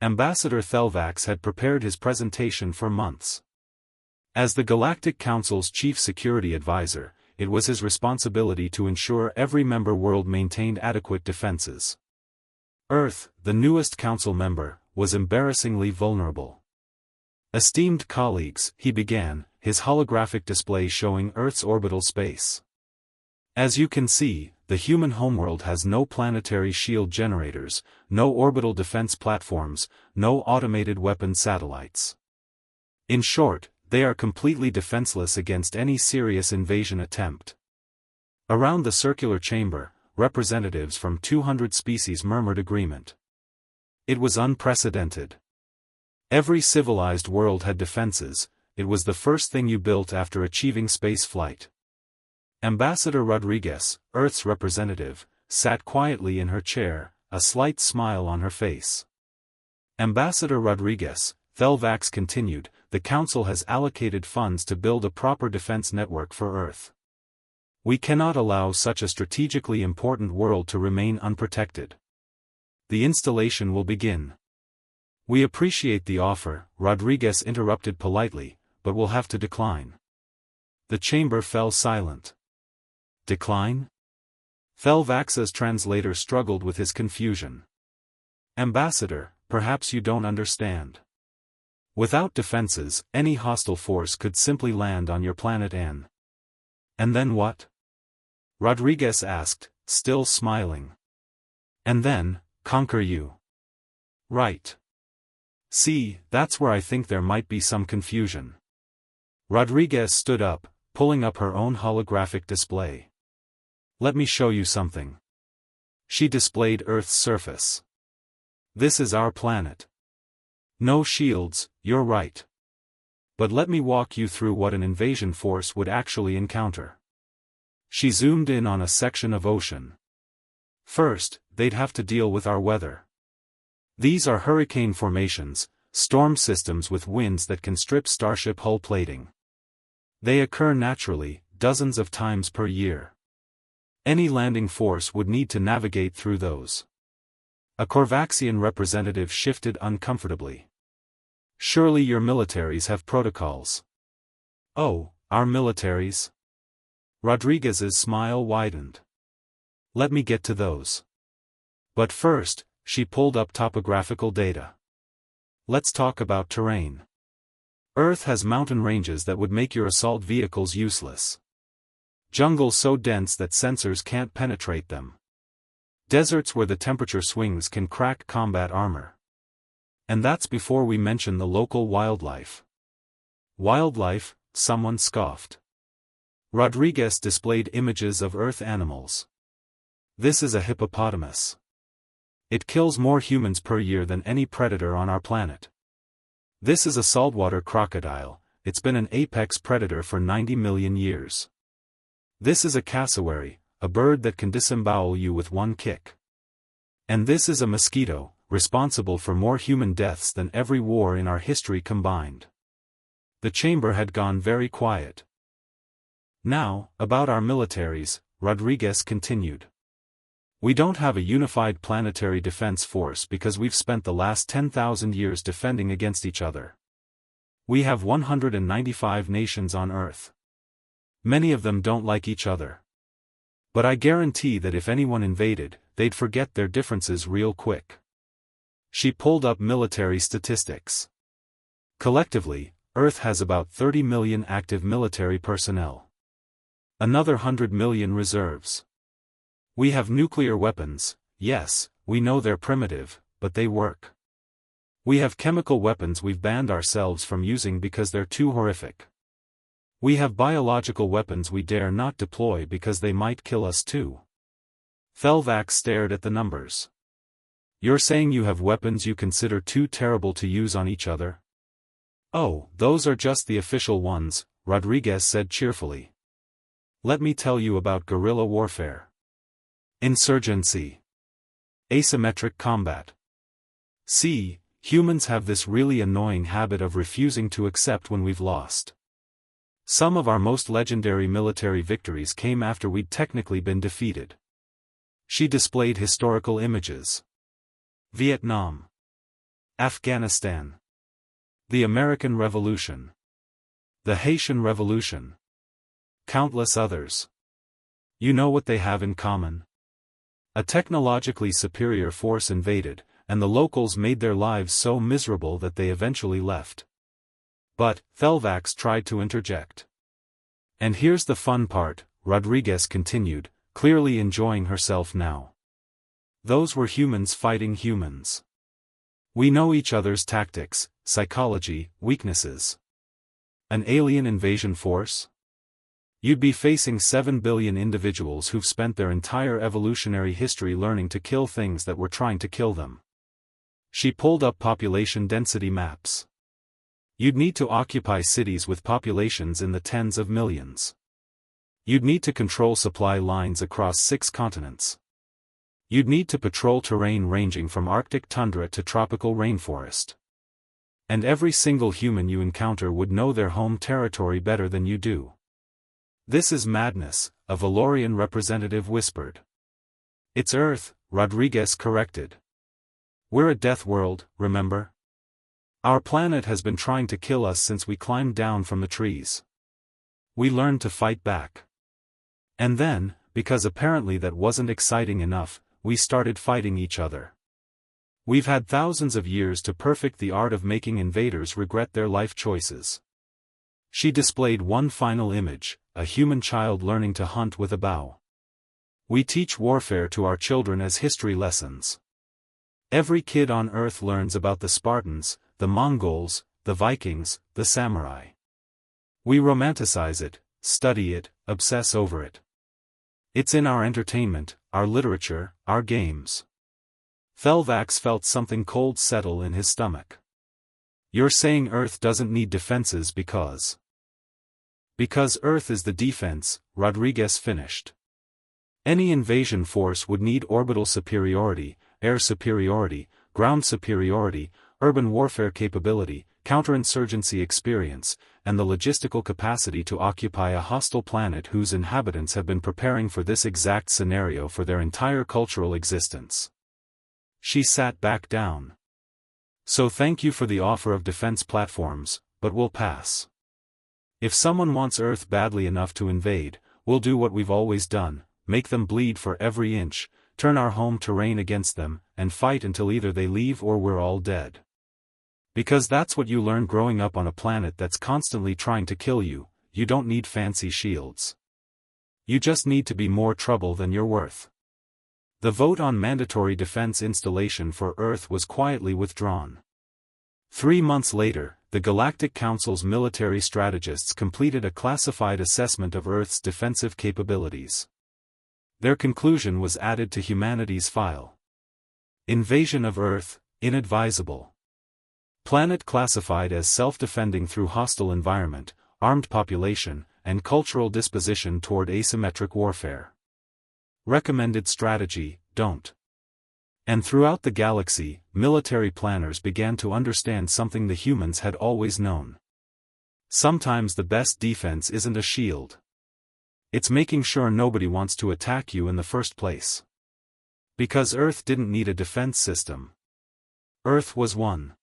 Ambassador Thelvax had prepared his presentation for months. As the Galactic Council's chief security advisor, it was his responsibility to ensure every member world maintained adequate defenses. Earth, the newest council member, was embarrassingly vulnerable. Esteemed colleagues, he began, his holographic display showing Earth's orbital space. As you can see, the human homeworld has no planetary shield generators, no orbital defense platforms, no automated weapon satellites. In short, they are completely defenseless against any serious invasion attempt. Around the circular chamber, representatives from 200 species murmured agreement. It was unprecedented. Every civilized world had defenses. It was the first thing you built after achieving space flight. Ambassador Rodriguez, Earth's representative, sat quietly in her chair, a slight smile on her face. Ambassador Rodriguez, Thelvax continued, the Council has allocated funds to build a proper defense network for Earth. We cannot allow such a strategically important world to remain unprotected. The installation will begin. We appreciate the offer, Rodriguez interrupted politely, but will have to decline. The chamber fell silent. Decline? Thelvax's translator struggled with his confusion. Ambassador, perhaps you don't understand. Without defenses, any hostile force could simply land on your planet N. And then what? Rodriguez asked, still smiling. And then, conquer you. Right. See, that's where I think there might be some confusion. Rodriguez stood up, pulling up her own holographic display. Let me show you something. She displayed Earth's surface. This is our planet. No shields, you're right. But let me walk you through what an invasion force would actually encounter. She zoomed in on a section of ocean. First, they'd have to deal with our weather. These are hurricane formations, storm systems with winds that can strip starship hull plating. They occur naturally, dozens of times per year. Any landing force would need to navigate through those. A Corvaxian representative shifted uncomfortably. Surely your militaries have protocols. Oh, our militaries? Rodriguez's smile widened. Let me get to those. But first, she pulled up topographical data. Let's talk about terrain. Earth has mountain ranges that would make your assault vehicles useless. Jungles so dense that sensors can't penetrate them. Deserts where the temperature swings can crack combat armor. And that's before we mention the local wildlife. Wildlife, someone scoffed. Rodriguez displayed images of Earth animals. This is a hippopotamus. It kills more humans per year than any predator on our planet. This is a saltwater crocodile, it's been an apex predator for 90 million years. This is a cassowary, a bird that can disembowel you with one kick. And this is a mosquito, responsible for more human deaths than every war in our history combined. The chamber had gone very quiet. Now, about our militaries, Rodriguez continued. We don't have a unified planetary defense force because we've spent the last 10,000 years defending against each other. We have 195 nations on Earth. Many of them don't like each other. But I guarantee that if anyone invaded, they'd forget their differences real quick. She pulled up military statistics. Collectively, Earth has about 30 million active military personnel. Another 100 million reserves. We have nuclear weapons, yes, we know they're primitive, but they work. We have chemical weapons we've banned ourselves from using because they're too horrific. We have biological weapons we dare not deploy because they might kill us too. Thelvax stared at the numbers. You're saying you have weapons you consider too terrible to use on each other? Oh, those are just the official ones, Rodriguez said cheerfully. Let me tell you about guerrilla warfare. Insurgency. Asymmetric combat. See, humans have this really annoying habit of refusing to accept when we've lost. Some of our most legendary military victories came after we'd technically been defeated. She displayed historical images. Vietnam. Afghanistan. The American Revolution. The Haitian Revolution. Countless others. You know what they have in common? A technologically superior force invaded, and the locals made their lives so miserable that they eventually left. But, Thelvax tried to interject. And here's the fun part, Rodriguez continued, clearly enjoying herself now. Those were humans fighting humans. We know each other's tactics, psychology, weaknesses. An alien invasion force? You'd be facing 7 billion individuals who've spent their entire evolutionary history learning to kill things that were trying to kill them. She pulled up population density maps. You'd need to occupy cities with populations in the tens of millions. You'd need to control supply lines across 6 continents. You'd need to patrol terrain ranging from Arctic tundra to tropical rainforest. And every single human you encounter would know their home territory better than you do. This is madness, a Valorian representative whispered. It's Earth, Rodriguez corrected. We're a death world, remember? Our planet has been trying to kill us since we climbed down from the trees. We learned to fight back. And then, because apparently that wasn't exciting enough, we started fighting each other. We've had thousands of years to perfect the art of making invaders regret their life choices. She displayed one final image, a human child learning to hunt with a bow. We teach warfare to our children as history lessons. Every kid on Earth learns about the Spartans, the Mongols, the Vikings, the samurai. We romanticize it, study it, obsess over it. It's in our entertainment, our literature, our games. Thelvax felt something cold settle in his stomach. You're saying Earth doesn't need defenses because Earth is the defense, Rodriguez finished. Any invasion force would need orbital superiority, air superiority, ground superiority, urban warfare capability, counterinsurgency experience, and the logistical capacity to occupy a hostile planet whose inhabitants have been preparing for this exact scenario for their entire cultural existence. She sat back down. So thank you for the offer of defense platforms, but we'll pass. If someone wants Earth badly enough to invade, we'll do what we've always done, make them bleed for every inch, turn our home terrain against them, and fight until either they leave or we're all dead. Because that's what you learn growing up on a planet that's constantly trying to kill you. You don't need fancy shields. You just need to be more trouble than you're worth. The vote on mandatory defense installation for Earth was quietly withdrawn. 3 months later, the Galactic Council's military strategists completed a classified assessment of Earth's defensive capabilities. Their conclusion was added to humanity's file. Invasion of Earth, inadvisable. Planet classified as self-defending through hostile environment, armed population, and cultural disposition toward asymmetric warfare. Recommended strategy, don't. And throughout the galaxy, military planners began to understand something the humans had always known. Sometimes the best defense isn't a shield. It's making sure nobody wants to attack you in the first place. Because Earth didn't need a defense system. Earth was one.